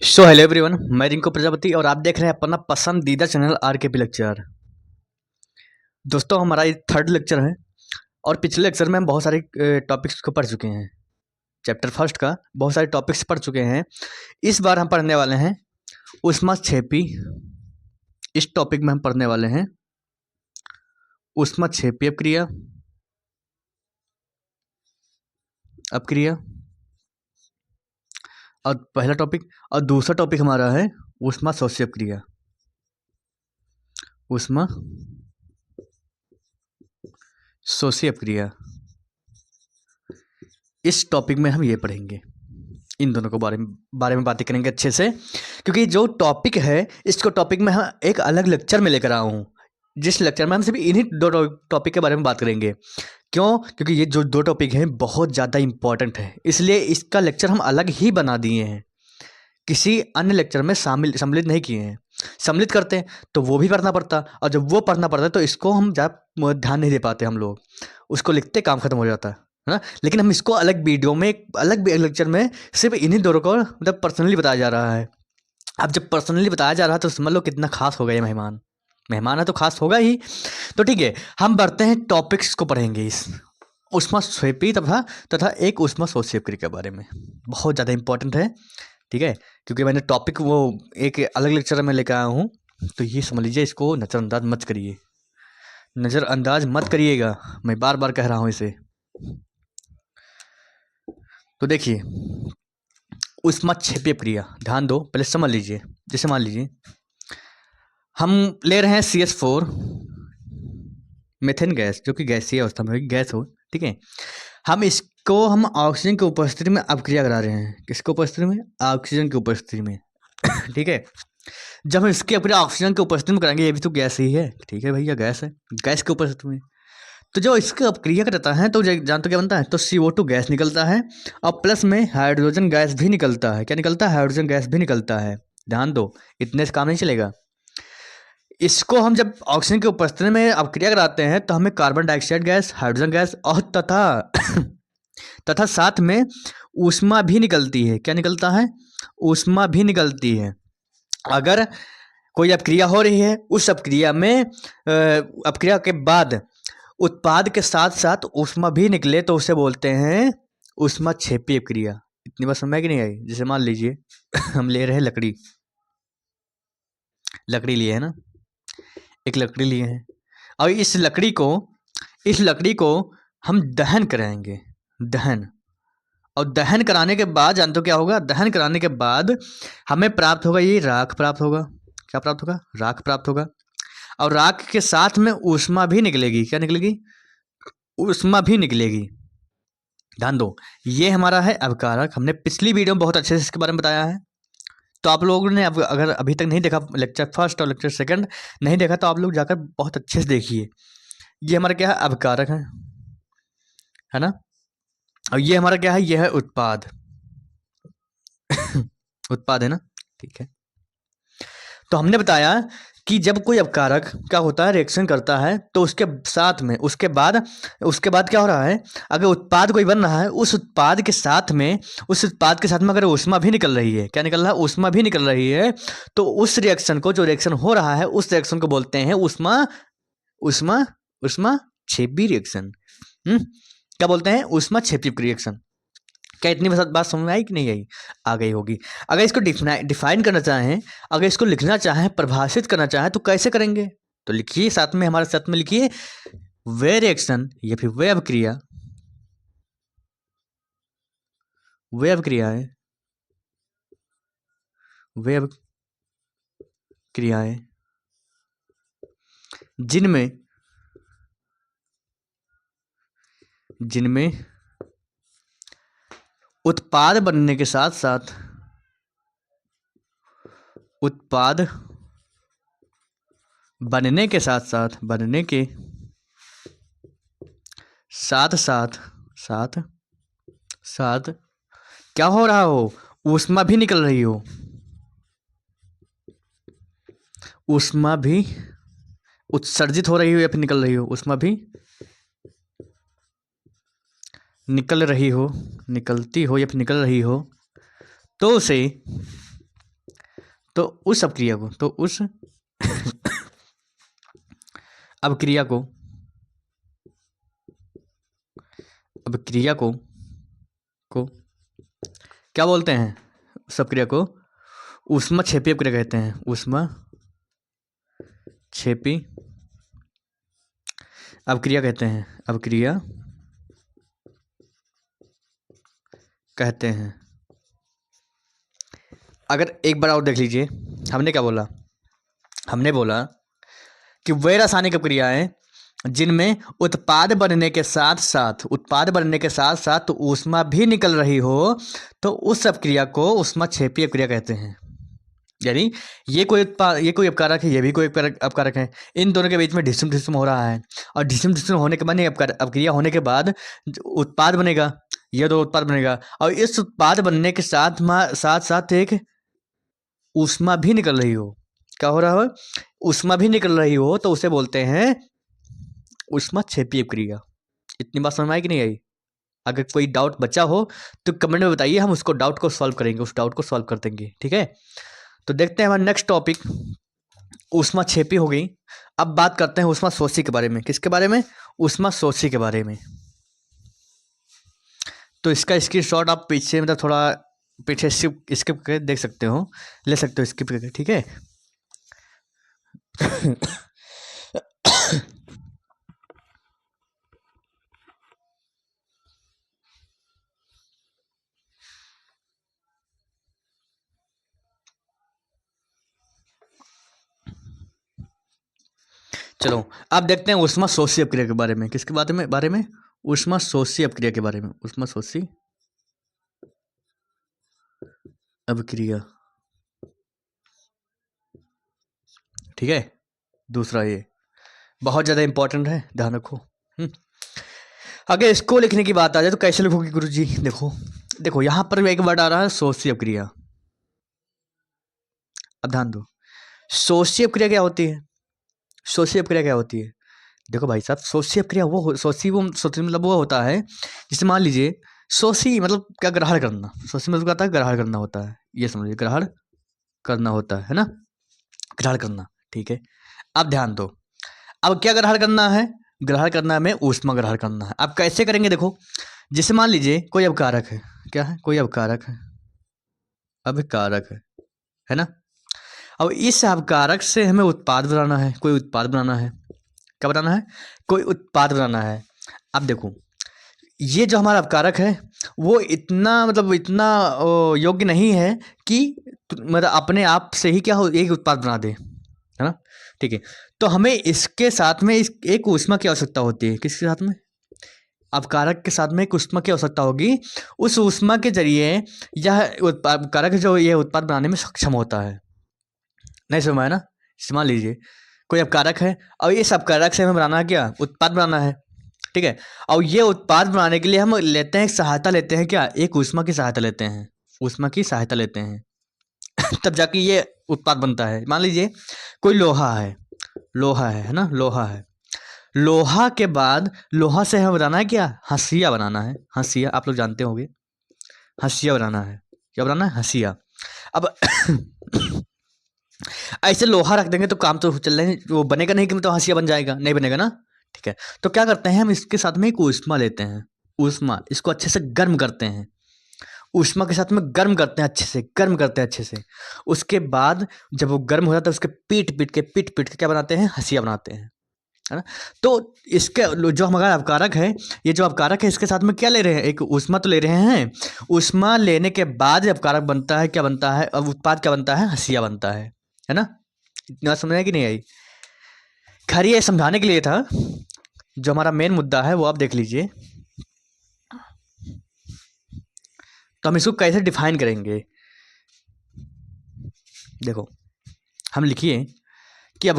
Hello everyone, मैं रिंकू प्रजापति और आप देख रहे हैं अपना पसंदीदा चैनल आरकेपी लेक्चर। दोस्तों, हमारा ये थर्ड लेक्चर है और पिछले लेक्चर में हम बहुत सारे टॉपिक्स को पढ़ चुके हैं। चैप्टर फर्स्ट का बहुत सारे टॉपिक्स पढ़ चुके हैं। इस बार हम पढ़ने वाले हैं ऊष्माक्षेपी। इस टॉपिक में हम पढ़ने वाले हैं ऊष्माक्षेपी अपक्रिया, अपक्रिया और पहला टॉपिक। और दूसरा टॉपिक हमारा है ऊष्माशोष्य अपक्रिया, ऊष्मा शोष्य अपक्रिया। इस टॉपिक में हम ये पढ़ेंगे, इन दोनों को बारे में बातें करेंगे अच्छे से, क्योंकि जो टॉपिक है इसको टॉपिक में हम एक अलग लेक्चर में लेकर आया हूँ, जिस लेक्चर में हम सिर्फ इन्हीं दो टॉपिक के बारे में बात करेंगे। क्यों? क्योंकि ये जो दो टॉपिक हैं बहुत ज़्यादा इम्पॉर्टेंट है, इसलिए इसका लेक्चर हम अलग ही बना दिए हैं, किसी अन्य लेक्चर में सम्मिलित नहीं किए हैं। सम्मिलित करते हैं तो वो भी पढ़ना पड़ता, और जब वो पढ़ना पड़ता है तो इसको हम ज़्यादा ध्यान नहीं दे पाते, हम लोग उसको लिखते काम खत्म हो जाता है ना। लेकिन हम इसको अलग वीडियो में, एक अलग लेक्चर में सिर्फ इन्हीं दोनों को मतलब पर्सनली बताया जा रहा है। अब जब पर्सनली बताया जा रहा है तो समझ लो कितना खास होगा ये मेहमान। मेहमान है तो खास होगा ही। तो ठीक है, हम बढ़ते हैं, टॉपिक्स को पढ़ेंगे इस ऊष्माक्षेपी तथा एक ऊष्माशोष्य अपक्रिया के बारे में। बहुत ज़्यादा इंपॉर्टेंट है, ठीक है, क्योंकि मैंने टॉपिक वो एक अलग लेक्चर में लेकर आया हूँ। तो ये समझ लीजिए, इसको नज़रअंदाज मत करिए, नज़रअंदाज मत करिएगा, मैं बार बार कह रहा हूँ इसे। तो देखिए, ऊष्माक्षेपी अपक्रिया, ध्यान दो, पहले समझ लीजिए। जैसे मान लीजिए हम ले रहे हैं CH4 मेथेन गैस, जो कि गैसीय अवस्था में गैस हो, ठीक है। हम ऑक्सीजन की उपस्थिति में अपक्रिया करा रहे हैं। किसकी उपस्थिति में? ऑक्सीजन की उपस्थिति में ठीक है। जब हम इसकी अपक्रिया ऑक्सीजन की उपस्थिति में कराएंगे, ये भी तो गैस ही है, ठीक है भैया, गैस है, गैस की उपस्थिति में। तो जो इसकी अपक्रिया करता है तो जानते क्या बनता है? तो CO2 गैस निकलता है और प्लस में हाइड्रोजन गैस भी निकलता है। क्या निकलता है? हाइड्रोजन गैस भी निकलता है। ध्यान दो, इतने से काम नहीं चलेगा। इसको हम जब ऑक्सीजन की उपस्थिति में अपक्रिया कराते हैं तो हमें carbon dioxide gas, hydrogen gas और तथा साथ में ऊष्मा भी निकलती है। क्या निकलता है? ऊष्मा भी निकलती है। अगर कोई अपक्रिया हो रही है, उस अपक्रिया में अपक्रिया के बाद उत्पाद के साथ साथ ऊष्मा भी निकले तो उसे बोलते हैं ऊष्माक्षेपी अपक्रिया। इतनी बात समझ में कि नहीं आई? जैसे मान लीजिए हम ले रहे हैं लकड़ी, लकड़ी लिए है ना, एक लकड़ी लिए हैं, और इस लकड़ी को हम दहन कराएंगे, दहन। और दहन कराने के बाद जानते हो क्या होगा? दहन कराने के बाद हमें प्राप्त होगा, ये राख प्राप्त होगा। क्या प्राप्त होगा? राख प्राप्त होगा। और राख के साथ में ऊष्मा भी निकलेगी। क्या निकलेगी? ऊष्मा भी निकलेगी। ध्यान दो, ये हमारा है अपकारक। हमने पिछली वीडियो में बहुत अच्छे से इसके बारे में बताया है। तो आप लोगों ने अगर अभी तक नहीं देखा, लेक्चर फर्स्ट और लेक्चर सेकंड नहीं देखा, तो आप लोग जाकर बहुत अच्छे से देखिए। ये हमारा क्या है? अपकारक है ना। और ये हमारा क्या है? ये है उत्पाद। उत्पाद है ना, ठीक है। तो हमने बताया कि जब कोई अपकारक क्या होता है, रिएक्शन करता है, तो उसके साथ में उसके बाद क्या हो रहा है? अगर उत्पाद कोई बन रहा है, उस उत्पाद के साथ में अगर ऊष्मा भी निकल रही है, क्या निकल रहा है? ऊष्मा भी निकल रही है, तो उस रिएक्शन को, जो रिएक्शन हो रहा है, उस रिएक्शन को बोलते हैं ऊष्मा ऊष्मा ऊष्माक्षेपी रिएक्शन। क्या बोलते हैं? ऊष्माक्षेपी रिएक्शन। क्या इतनी बात समझ में आई कि नहीं आई? आ गई होगी। अगर इसको डिफाइन करना चाहें, अगर इसको लिखना चाहें, परिभाषित करना चाहें, तो कैसे करेंगे? तो लिखिए साथ में, हमारे साथ में लिखिए, वे रिएक्शन या फिर वे अभिक्रिया, वे अभिक्रियाएं, वे अभिक्रियाएं जिनमें उत्पाद बनने के साथ साथ उत्पाद बनने के साथ साथ क्या हो रहा हो? ऊष्मा भी निकल रही हो, ऊष्मा भी उत्सर्जित हो रही हो या फिर निकल रही हो, ऊष्मा भी निकल रही हो, निकलती हो या फिर निकल रही हो, तो उसे तो उस अपक्रिया को, तो उस अपक्रिया को, अपक्रिया को क्या बोलते हैं? उस अपक्रिया को ऊष्माक्षेपी अपक्रिया कहते हैं। ऊष्माक्षेपी अपक्रिया कहते हैं, अपक्रिया कहते हैं। अगर एक बार और देख लीजिए, हमने क्या बोला? हमने बोला कि वे रासायनिक क्रियाएं जिनमें उत्पाद बनने के साथ साथ ऊष्मा भी निकल रही हो, तो उस अपक्रिया को ऊष्माक्षेपी अपक्रिया कहते हैं। यानी ये कोई अपकारक है, ये भी कोई अपकारक है, इन दोनों के बीच में ढिसुम ढिसुम हो रहा है, और ढिसुम ढिसुम होने के बाद अपक्रिया होने के बाद उत्पाद बनेगा, यह दो उत्पाद बनेगा, और इस उत्पाद बनने के साथ साथ एक ऊष्मा भी निकल रही हो। क्या हो रहा हो? ऊष्मा भी निकल रही हो, तो उसे बोलते हैं ऊष्माक्षेपी क्रिया। इतनी बात समझ में आई कि नहीं आई? अगर कोई डाउट बचा हो तो कमेंट में बताइए, हम उसको डाउट को सॉल्व करेंगे, उस डाउट को सॉल्व कर देंगे। ठीक है, तो देखते हैं हमारा नेक्स्ट टॉपिक। ऊष्माक्षेपी हो गई। अब बात करते हैं ऊष्माशोषी के बारे में। किसके बारे में? ऊष्माशोषी के बारे में। तो इसका स्क्रीनशॉट आप पीछे मतलब थोड़ा पीछे स्किप करके देख सकते हो, ले सकते हो स्किप करके। ठीक है चलो अब देखते हैं ऊष्माशोषी अपक्रिया के बारे में। किसके बारे में? ऊष्माशोषी अपक्रिया के बारे में। ऊष्माशोषी अपक्रिया। ठीक है, दूसरा ये बहुत ज़्यादा इंपॉर्टेंट है, ध्यान रखो। अगर इसको लिखने की बात आ जाए तो कैसे लिखोगे गुरुजी? देखो यहाँ पर एक वर्ड आ रहा है शोषी अपक्रिया। अब ध्यान दो, शोषी अपक्रिया क्या होती है? शोषी अपक्रिया क्या होती है? देखो भाई साहब, शोषी अपक्रिया शोषी मतलब वो होता है, जैसे मान लीजिए शोषी मतलब क्या? ग्रहण करना। शोषी मतलब क्या होता है? ग्रहण करना होता है, ये समझिए, ग्रहण करना होता है ना, ग्रहण करना। ठीक है, अब ध्यान दो, अब क्या ग्रहण करना है? ग्रहण करना है में ऊष्मा ग्रहण करना है। अब कैसे करेंगे? देखो, जैसे मान लीजिए कोई अवकारक है। क्या है? कोई अवकारक है, अभिकारक है ना। अब इस अवकारक से हमें उत्पाद बनाना है, कोई उत्पाद बनाना है। क्या बनाना है? कोई उत्पाद बनाना है। अब देखो, ये जो हमारा अपकारक है वो इतना योग्य नहीं है कि मतलब अपने आप से ही क्या हो एक उत्पाद बना दे, है ना। ठीक है, तो हमें इसके साथ में एक ऊष्मा की आवश्यकता होती है। किसके साथ में? अपकारक के साथ में एक ऊष्मा की आवश्यकता होगी। उस ऊष्मा के जरिए यह अपकारक जो ये उत्पाद बनाने में सक्षम होता है। नहीं समझ में आया ना? मान लीजिए कोई अपकारक है, और इस अपकारक से हमें बनाना है क्या? उत्पाद बनाना है। ठीक है, और ये उत्पाद बनाने के लिए हम लेते हैं सहायता, लेते हैं क्या? एक ऊष्मा की सहायता लेते हैं, ऊष्मा की सहायता लेते हैं तब जाके ये उत्पाद बनता है। मान लीजिए कोई लोहा है, है ना, लोहा है। लोहा के बाद लोहा से हमें बनाना है क्या? हंसिया बनाना है। हंसिया आप लोग जानते होंगे, हंसिया बनाना है। क्या बनाना है? हंसिया। अब ऐसे लोहा रख देंगे तो काम तो चल रहे, वो बनेगा नहीं कि मतलब हंसिया बन जाएगा, नहीं बनेगा ना। ठीक है, तो क्या करते हैं हम? इसके साथ में एक ऊष्मा लेते हैं। ऊष्मा, इसको अच्छे से गर्म करते हैं। ऊष्मा के साथ में गर्म करते हैं, अच्छे से गर्म करते हैं अच्छे से। उसके बाद जब वो गर्म हो जाता है, उसके पीट पीट के क्या बनाते हैं? हंसिया बनाते हैं, है ना। तो इसके जो हमारा अपकारक है, ये जो अपकारक है, इसके साथ में क्या ले रहे हैं? एक ऊष्मा तो ले रहे हैं। ऊष्मा लेने के बाद अपकारक बनता है, क्या बनता है? अब उत्पाद क्या बनता है? हंसिया बनता है ना। इतना समझ आया कि नहीं आई? खैर ये समझाने के लिए था। जो हमारा मेन मुद्दा है वो आप देख लीजिए। तो हम इसको कैसे डिफाइन करेंगे? देखो, हम लिखिए कि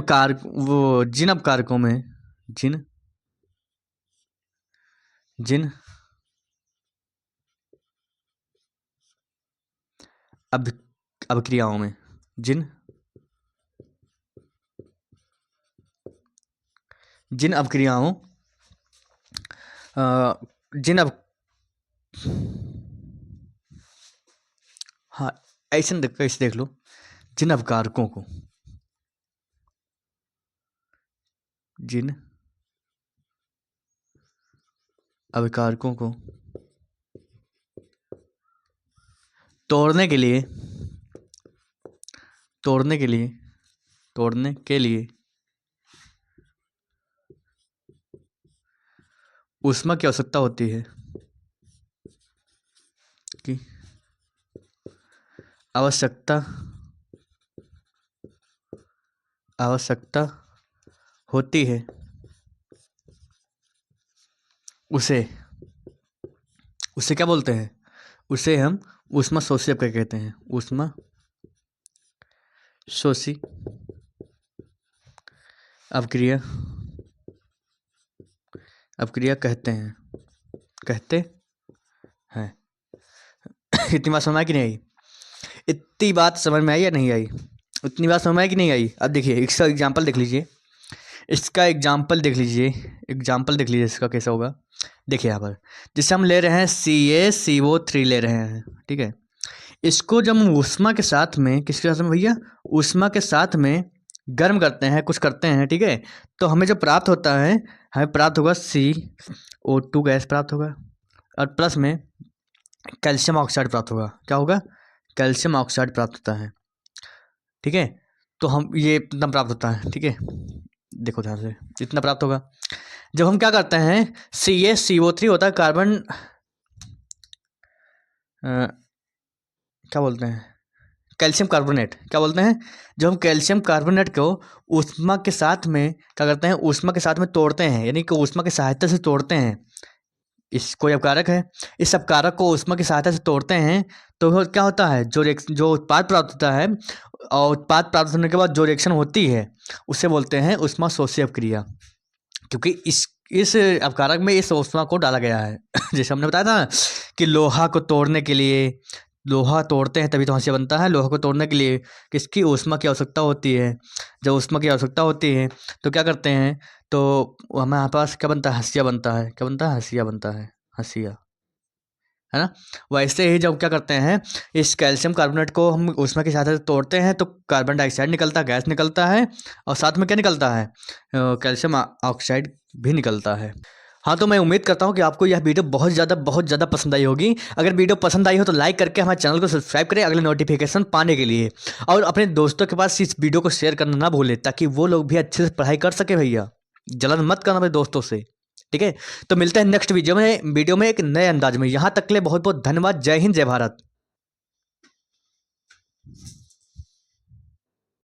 जिन अपकारकों में, जिन जिन अब अभिक्रियाओं में, जिन जिन अभिक्रियाओं अ, जिन अब हाँ, ऐसे देख लो, जिन अवकारकों को जिन अवकारकों को तोड़ने के लिए तोड़ने के लिए तोड़ने के लिए ऊष्मा की आवश्यकता होती है कि आवश्यकता होती है, उसे उसे क्या बोलते हैं? उसे हम ऊष्मा शोषी अपक्रिया कहते हैं। ऊष्मा शोषी अपक्रिया अपक्रिया कहते हैं। इतनी बात समझ में आई कि नहीं आई? इतनी बात समझ में आई या नहीं आई? इतनी बात समझ में आई कि नहीं आई? अब देखिए इसका एग्जाम्पल देख लीजिए, एग्जाम्पल देख लीजिए इसका कैसा होगा। देखिए यहाँ पर जिससे हम ले रहे हैं CaCO3 ले रहे हैं, ठीक है। इसको जब हम ऊष्मा के साथ में, किसके साथ में भैया? ऊष्मा के साथ में गर्म करते हैं, कुछ करते हैं, ठीक है। तो हमें जो प्राप्त होता है, हमें प्राप्त होगा CO2 गैस प्राप्त होगा, और प्लस में कैल्शियम ऑक्साइड प्राप्त होगा। क्या होगा? कैल्शियम ऑक्साइड प्राप्त होता है, ठीक है। तो हम ये इतना प्राप्त होता है, ठीक है। देखो ध्यान से, इतना प्राप्त होगा। जब हम क्या करते हैं, CaCO3 होता है कार्बन, क्या बोलते हैं, कैल्शियम कार्बोनेट। क्या बोलते हैं? जब हम कैल्शियम कार्बोनेट को ऊष्मा के साथ में क्या करते हैं, ऊष्मा के साथ में तोड़ते हैं, यानी कि ऊष्मा की सहायता से तोड़ते हैं। इस कोई अपकारक है, इस अपकारक को ऊष्मा की सहायता से तोड़ते हैं, तो क्या होता है, जो उत्पाद प्राप्त होता है, और उत्पाद प्राप्त होने के बाद जो रिएक्शन होती है उसे बोलते हैं ऊष्मा शोषी अपक्रिया। क्योंकि इस अपकारक में इस ऊष्मा को डाला गया है। जैसे हमने बताया था ना कि लोहा को तोड़ने के लिए, लोहा तोड़ते हैं तभी तो हंसिया बनता है। लोहा को तोड़ने के लिए किसकी ऊष्मा की आवश्यकता होती है? जब ऊष्मा की आवश्यकता होती है तो क्या करते हैं, तो हमारे पास क्या बनता है? हंसिया बनता है। क्या बनता है? हंसिया बनता है, हंसिया, है ना। वैसे ही जब क्या करते हैं, इस कैल्शियम कार्बोनेट को हम ऊष्मा की सहायता से तोड़ते हैं तो कार्बन डाइऑक्साइड निकलता है, गैस निकलता है, और साथ में क्या निकलता है? कैल्शियम ऑक्साइड भी निकलता है। हाँ, तो मैं उम्मीद करता हूँ कि आपको यह वीडियो बहुत ज़्यादा पसंद आई होगी। अगर वीडियो पसंद आई हो तो लाइक करके हमारे चैनल को सब्सक्राइब करें अगले नोटिफिकेशन पाने के लिए, और अपने दोस्तों के पास इस वीडियो को शेयर करना ना भूलें, ताकि वो लोग भी अच्छे से पढ़ाई कर सके। भैया जलन मत करना अपने दोस्तों से, ठीक है। तो मिलते हैं नेक्स्ट वीडियो में एक नए अंदाज में। यहाँ तक के लिए बहुत बहुत धन्यवाद। जय हिंद, जय भारत।